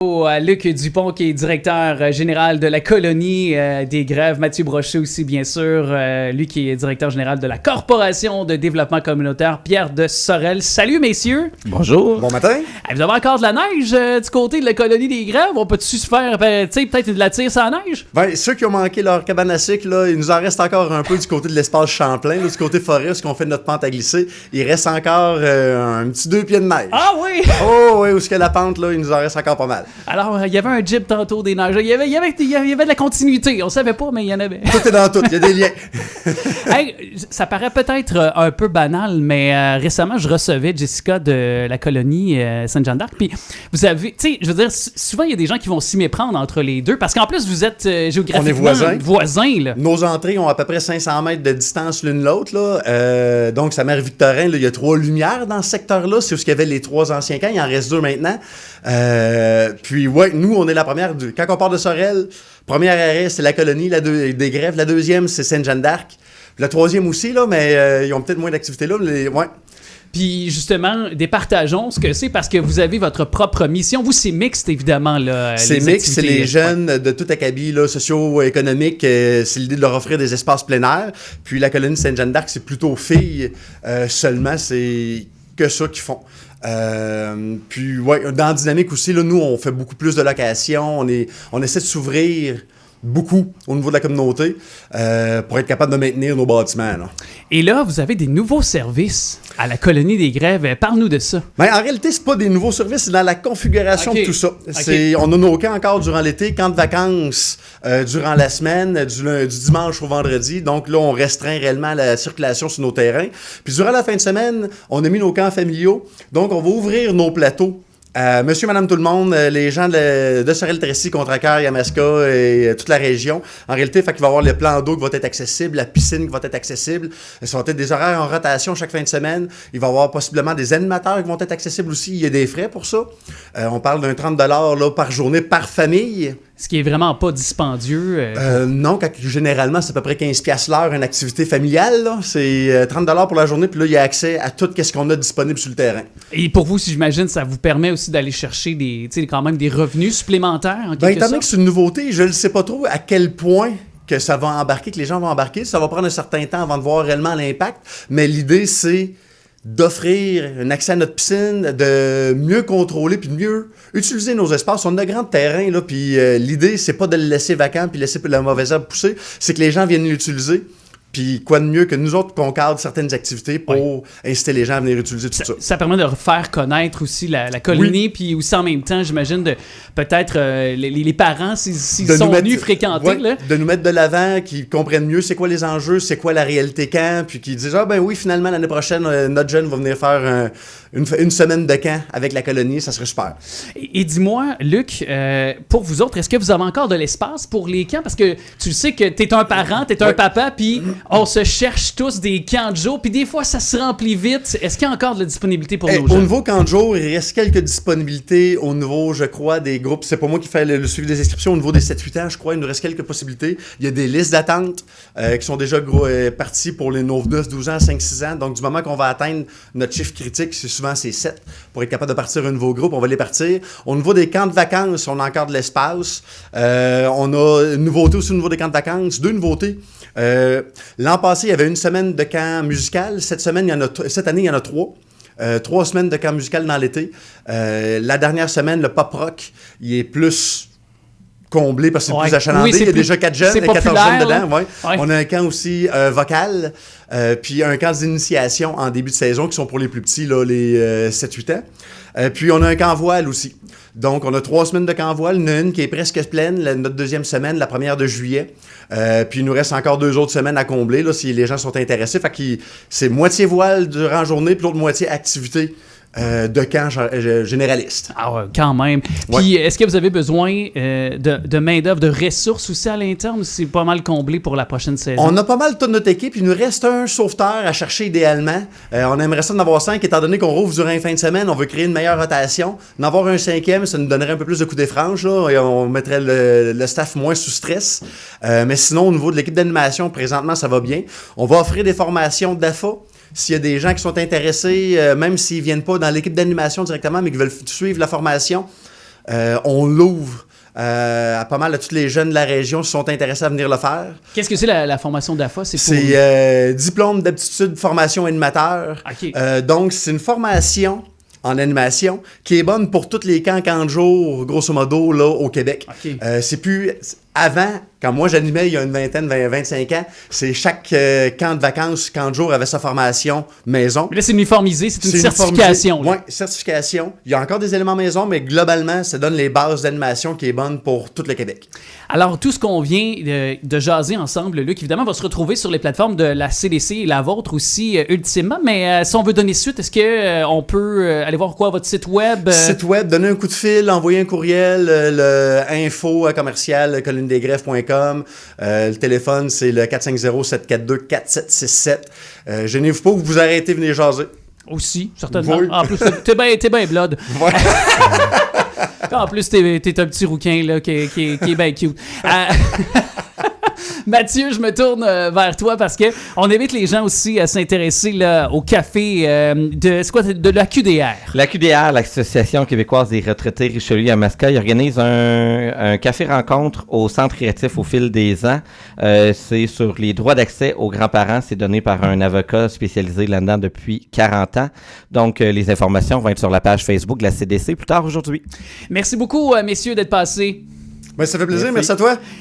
À Luc Dupont, qui est directeur général de la colonie des grèves. Mathieu Brochet aussi, bien sûr. Lui qui est directeur général de la Corporation de développement communautaire, Pierre de Sorel. Salut, messieurs! Bonjour! Bon matin! Vous avez encore de la neige du côté de la colonie des grèves? On peut-tu se faire, peut-être de la tire sans neige? Ben, ceux qui ont manqué leur cabane à cycle, là, il nous en reste encore un peu du côté de l'espace Champlain, là, du côté forêt, où on fait notre pente à glisser. Il reste encore un petit 2 pieds de neige. Ah oui! Oh oui, où est-ce que la pente, là, il nous en reste encore pas mal. Alors, il y avait un jib tantôt des neiges. Il y avait de la continuité. On savait pas, mais il y en avait. Tout est dans tout, il y a des liens. Hey, ça paraît peut-être un peu banal, mais récemment, je recevais Jessica de la colonie Sainte-Jeanne d'Arc. Puis, vous avez, tu sais, je veux dire, souvent, il y a des gens qui vont s'y méprendre entre les deux. Parce qu'en plus, vous êtes géographiquement voisins. Là. Nos entrées ont à peu près 500 mètres de distance l'une l'autre. Là. Donc, sa mère Victorin, là, il y a 3 lumières dans ce secteur-là. C'est où il y avait les 3 anciens camps. Il en reste 2 maintenant. Puis, ouais, nous, on est la première. Quand on part de Sorel, premier arrêt, c'est la colonie des grèves. La deuxième, c'est Sainte-Jeanne d'Arc. Puis la troisième aussi, là, mais ils ont peut-être moins d'activités là. Ouais. Puis justement, départageons ce que c'est parce que vous avez votre propre mission. Vous, c'est mixte, évidemment. Là, c'est mixte, c'est les jeunes de tout acabit socio-économique. C'est l'idée de leur offrir des espaces plein air. Puis la colonie Sainte-Jeanne d'Arc, c'est plutôt filles seulement. C'est que ça qu'ils font. Puis ouais, dans la dynamique aussi, là, nous, on fait beaucoup plus de locations. On essaie de s'ouvrir beaucoup au niveau de la communauté pour être capable de maintenir nos bâtiments. Là. Et là, vous avez des nouveaux services à la colonie des grèves. Parle-nous de ça. Ben, en réalité, c'est pas des nouveaux services, c'est dans la configuration de tout ça. On a nos camps encore durant l'été, camps de vacances durant la semaine, du dimanche au vendredi. Donc là, on restreint réellement la circulation sur nos terrains. Puis durant la fin de semaine, on a mis nos camps familiaux. Donc, on va ouvrir nos plateaux. Monsieur, madame, tout le monde, les gens de Sorel-Tracy, Contrecoeur, Yamaska et toute la région. En réalité, il va y avoir le plan d'eau qui va être accessible, la piscine qui va être accessible. Ça va être des horaires en rotation chaque fin de semaine. Il va y avoir possiblement des animateurs qui vont être accessibles aussi. Il y a des frais pour ça. On parle d'un 30$ là, par journée, par famille. Ce qui est vraiment pas dispendieux. Non, généralement, c'est à peu près 15$ l'heure une activité familiale. Là. C'est 30$ pour la journée, puis là, il y a accès à tout ce qu'on a disponible sur le terrain. Et pour vous, si j'imagine, ça vous permet aussi d'aller chercher quand même des revenus supplémentaires, en quelque sorte? Étant donné que c'est une nouveauté, je ne sais pas trop à quel point que ça va embarquer, que les gens vont embarquer. Ça va prendre un certain temps avant de voir réellement l'impact, mais l'idée, c'est d'offrir un accès à notre piscine, de mieux contrôler puis de mieux utiliser nos espaces. On a de grands terrains, là, puis l'idée, c'est pas de le laisser vacant puis laisser la mauvaise herbe pousser, c'est que les gens viennent l'utiliser. Puis quoi de mieux que nous autres qu'on cadre certaines activités pour inciter les gens à venir utiliser tout ça. Ça permet de faire connaître aussi la colonie, puis aussi en même temps, j'imagine, de peut-être les parents, s'ils sont venus fréquenter. Là. De nous mettre de l'avant, qu'ils comprennent mieux c'est quoi les enjeux, c'est quoi la réalité camp, puis qu'ils disent « Ah ben oui, finalement, l'année prochaine, notre jeune va venir faire une semaine de camp avec la colonie, ça serait super. » Et dis-moi, Luc, pour vous autres, est-ce que vous avez encore de l'espace pour les camps? Parce que tu sais que t'es un parent, t'es un papa, puis on se cherche tous des camps de jour, puis des fois, ça se remplit vite. Est-ce qu'il y a encore de la disponibilité pour nos jeunes? Au niveau camp de jour, il reste quelques disponibilités au niveau, je crois, des groupes. C'est pas moi qui fais le suivi des inscriptions. Au niveau des 7-8 ans, je crois, il nous reste quelques possibilités. Il y a des listes d'attente qui sont déjà parties pour les 9-12 ans, 5-6 ans. Donc, du moment qu'on va atteindre notre chiffre critique, souvent c'est 7. Pour être capable de partir un nouveau groupe, on va les partir. Au niveau des camps de vacances, on a encore de l'espace. On a une nouveauté aussi au niveau des camps de vacances. 2 nouveautés. L'an passé, il y avait une semaine de camp musical. Cette année, il y en a 3. 3 semaines de camp musical dans l'été. La dernière semaine, le pop-rock, il est plus comblé parce que c'est plus achalandé. Il y a déjà 4 jeunes et 14 jeunes dedans. Ouais. On a un camp aussi vocal, puis un camp d'initiation en début de saison qui sont pour les plus petits, là, les 7-8 ans. Puis on a un camp voile aussi. Donc, on a 3 semaines de camp voile. Il y en a une qui est presque pleine, notre deuxième semaine, la première de juillet. Puis il nous reste encore 2 autres semaines à combler là, si les gens sont intéressés. Fait que c'est moitié voile durant la journée, puis l'autre moitié activité de camp généraliste. Ah ouais, quand même. Puis est-ce que vous avez besoin de main-d'œuvre, de ressources aussi à l'interne, ou c'est pas mal comblé pour la prochaine saison? On a pas mal toute notre équipe. Il nous reste un sauveteur à chercher idéalement. On aimerait ça en avoir 5, étant donné qu'on rouvre durant les fins de semaine. On veut créer une meilleure rotation. En avoir un 5e, ça nous donnerait un peu plus de coups des franges, là, et on mettrait le staff moins sous stress. Mais sinon, au niveau de l'équipe d'animation, présentement, ça va bien. On va offrir des formations d'AFA. S'il y a des gens qui sont intéressés, même s'ils ne viennent pas dans l'équipe d'animation directement, mais qui veulent suivre la formation, On l'ouvre à pas mal de tous les jeunes de la région qui sont intéressés à venir le faire. Qu'est-ce que c'est la formation d'AFA? C'est diplôme d'aptitude formation animateur. OK. Donc, c'est une formation en animation qui est bonne pour tous les camps de jour, grosso modo, là, au Québec. OK. C'est plus... Avant, quand moi j'animais il y a une vingtaine, 25 ans, c'est chaque camp de vacances, camp de jour avait sa formation maison. Mais là, c'est uniformisé, c'est une certification. Oui, certification. Il y a encore des éléments maison, mais globalement, ça donne les bases d'animation qui est bonne pour tout le Québec. Alors, tout ce qu'on vient de jaser ensemble, Luc, évidemment, va se retrouver sur les plateformes de la CDC et la vôtre aussi, ultimement. Mais si on veut donner suite, est-ce qu'on peut aller voir quoi, votre site web? Site web, donner un coup de fil, envoyer un courriel, le info@commercial-colonnedegreffes.com. Le téléphone, c'est le 450-742-4767. Gênez-vous pas, vous arrêtez, venez jaser. Aussi, certainement. Oui. En plus, t'es bien blood. Ouais. En plus, t'es un petit rouquin là, qui est bien cute. Mathieu, je me tourne vers toi parce que on invite les gens aussi à s'intéresser là, au café de la QDR. La QDR, l'Association québécoise des retraités Richelieu à Masca, il organise un café-rencontre au Centre créatif au fil des ans. C'est sur les droits d'accès aux grands-parents. C'est donné par un avocat spécialisé là-dedans depuis 40 ans. Donc, les informations vont être sur la page Facebook de la CDC plus tard aujourd'hui. Merci beaucoup, messieurs, d'être passés. Ben, ça fait plaisir. Merci à toi.